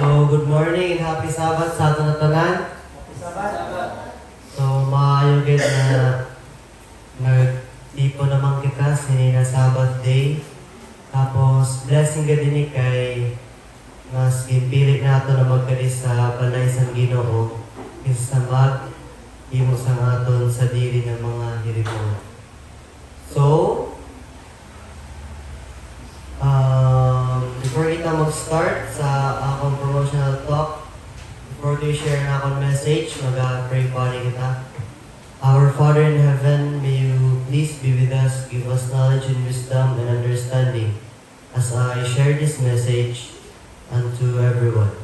So, good morning and happy Sabbath sa ating tanan. Happy Sabbath. So, maayo gid na nagtipo naman kita sinina Sabbath day. Tapos, blessing gid din kay mas gipili nato na magkali sa balay sa Ginoo kaysa mag himo sa aton sa dili ng mga hirigon. So, before kita mag-start sa akong promotional talk, before ko i-share na akong message, mag-pray pa rin kita. Our Father in heaven, may you please be with us, give us knowledge and wisdom and understanding as I share this message unto everyone.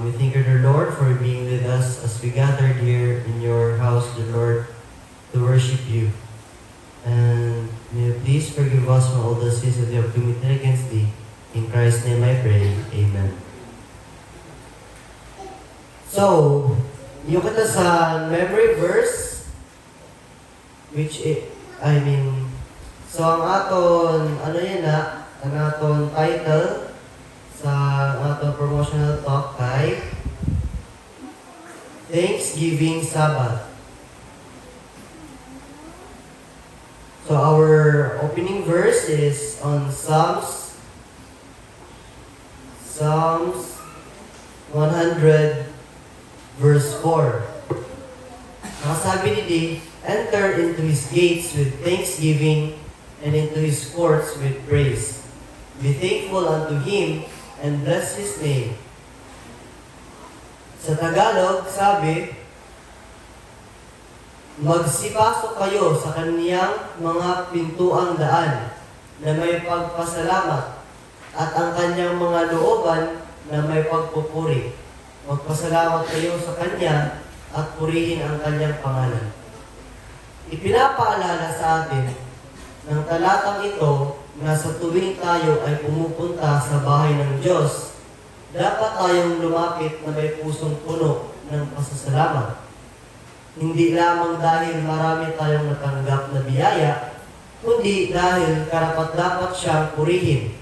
We thank you, the Lord, for being with us as we gathered here in your house, the Lord, to worship you. And may you please forgive us for all the sins that we have committed against thee. In Christ's name I pray. Amen. So, yung kita sa memory verse, so ang aton, ang aton title sa aton promotional talk kay Thanksgiving Sabbath. So our opening verse is on Psalms 100 verse 4. Nakasabi ni Di, enter into His gates with thanksgiving and into His courts with praise. Be thankful unto Him and bless His name. Sa Tagalog, sabi, magsipasok kayo sa kaniyang mga pintuang daan na may pagpasalamat at ang kanyang mga looban na may pagpupuri. Magpasalamat kayo sa Kanya at purihin ang Kanyang pangalan. Ipinapaalala sa atin ng talatang ito na sa tuwing tayo ay pumupunta sa bahay ng Diyos, dapat tayong lumapit na may pusong puno ng pasasalamat. Hindi lamang dahil marami tayong natanggap na biyaya, kundi dahil karapat-dapat siyang purihin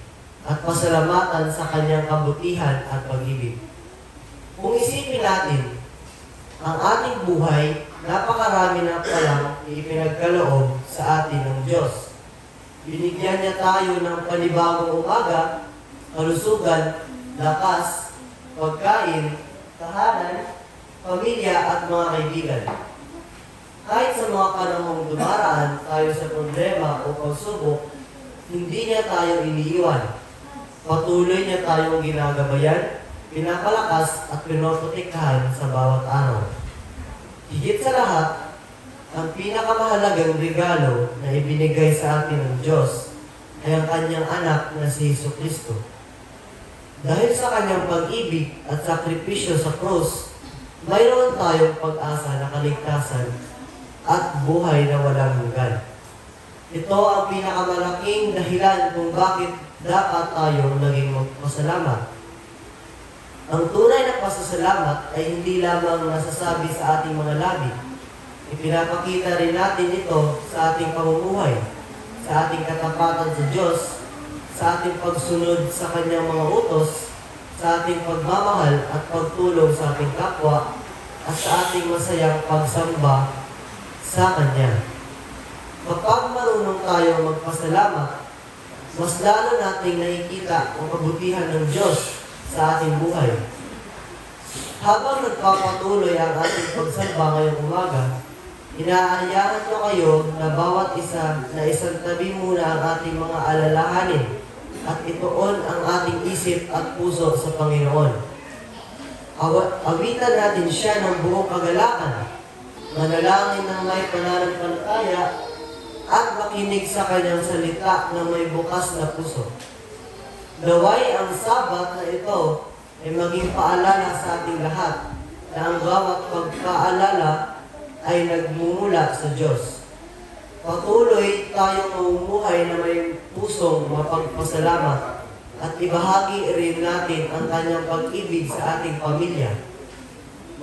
at pasalamatan sa kanyang kabutihan at pag-ibig. Kung isipin natin, ang ating buhay, napakarami na palang ipinagkaloob sa atin ng Diyos. Binigyan niya tayo ng panibagong umaga, kalusugan, lakas, pagkain, tahanan, pamilya at mga kaibigan. Kahit sa mga panahong dumaraan tayo sa problema o pagsubok, hindi niya tayo iniiwan. Patuloy niya tayong ginagabayan, pinapalakas at pinoprotektahan sa bawat araw. Higit sa lahat, ang pinakamahalagang regalo na ibinigay sa atin ng Diyos ay ang Kanyang anak na si Jesucristo. Dahil sa Kanyang pag-ibig at sakripisyo sa krus, mayroon tayong pag-asa na kaligtasan at buhay na walang hanggan. Ito ang pinakamalaking dahilan kung bakit dapat tayong naging magpasalamat. Ang tunay na pasasalamat ay hindi lamang nasasabi sa ating mga labi. Ipinapakita rin natin ito sa ating pamumuhay, sa ating katapatan sa Diyos, sa ating pagsunod sa Kanyang mga utos, sa ating pagmamahal at pagtulong sa ating kapwa, at sa ating masayang pagsamba sa Kanya. Kapag marunong tayo magpasalamat, mas lalo nating nakikita ang kabutihan ng Diyos sa ating buhay. Habang nagpapatuloy ang ating pagsamba ngayong umaga, inaayahan ko kayo na bawat isa na isang tabi muna ang ating mga alalahanin at ituon ang ating isip at puso sa Panginoon. Awitan natin siya ng buong kagalakan, manalangin ng may pananampalataya, at makinig sa Kanyang salita na may bukas na puso. Naway ang Sabat na ito ay maging paalala sa ating lahat na ang bawat pagpaalala ay nagmumula sa Diyos. Patuloy tayong mamumuhay na may pusong mapagpasalamat at ibahagi rin natin ang Kanyang pag-ibig sa ating pamilya,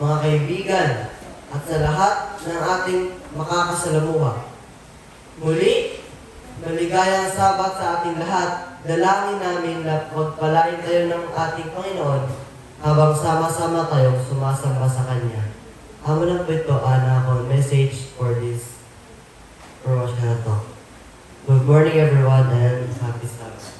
mga kaibigan, at sa lahat ng ating makakasalamuha. Muli, maligayang Sabat sa ating lahat. Dalangin namin na pagpalain tayo ng ating Panginoon habang sama-sama tayong sumasamba sa Kanya. Amo lang po ito, ako, message for this Rosh Hashanah talk. Good morning everyone and happy Sabbath.